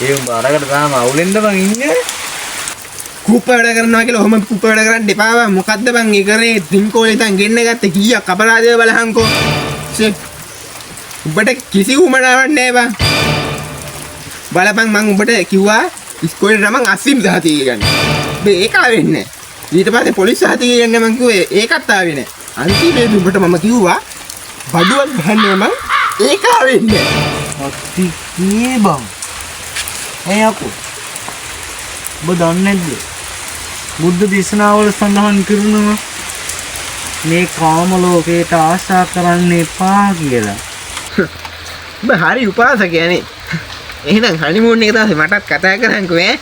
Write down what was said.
ඒ උඹ අරකට තාම අවුලෙන්ද බං ඉන්නේ? කුප්ප වැඩ කරනවා කියලා ඔහොම කුප්ප වැඩ කරන්න එපා බං. මොකද්ද බං ඒ කරේ? තින්කෝලේ ඉතින් ගෙන්න ගත්තේ කීයක් අපරාධය බලහන්කෝ. උඹට කිසි උමනාවක් නැහැ බං. බලපන් මං උඹට කිව්වා ඉස්කෝලේ නමං අස්සිම් සහතිකය ගන්න. ඔබ ඒක ආවෙන්නේ නැහැ. ඊට පස්සේ පොලිස් සහතිකය ගන්න මං කිව්වේ ඒකත් ආවේ නැහැ. අන්තිමේදී උඹට මම කිව්වා බඩුවක් ගහන්න මං ඒක ආවෙන්නේ නැහැ. අත්ති කී බං. එයාකෝ. ඔබ දන්නේ නැද්ද? බුද්ධ දේශනාවල සඳහන් කරනවා මේ කාම ලෝකයට ආශා කරන්න එපා කියලා. ඔබ හරි උපාසකයනේ. එහෙනම් හනිමූන් එක තමයි මටත් කතා කරන්නකෝ ඈ.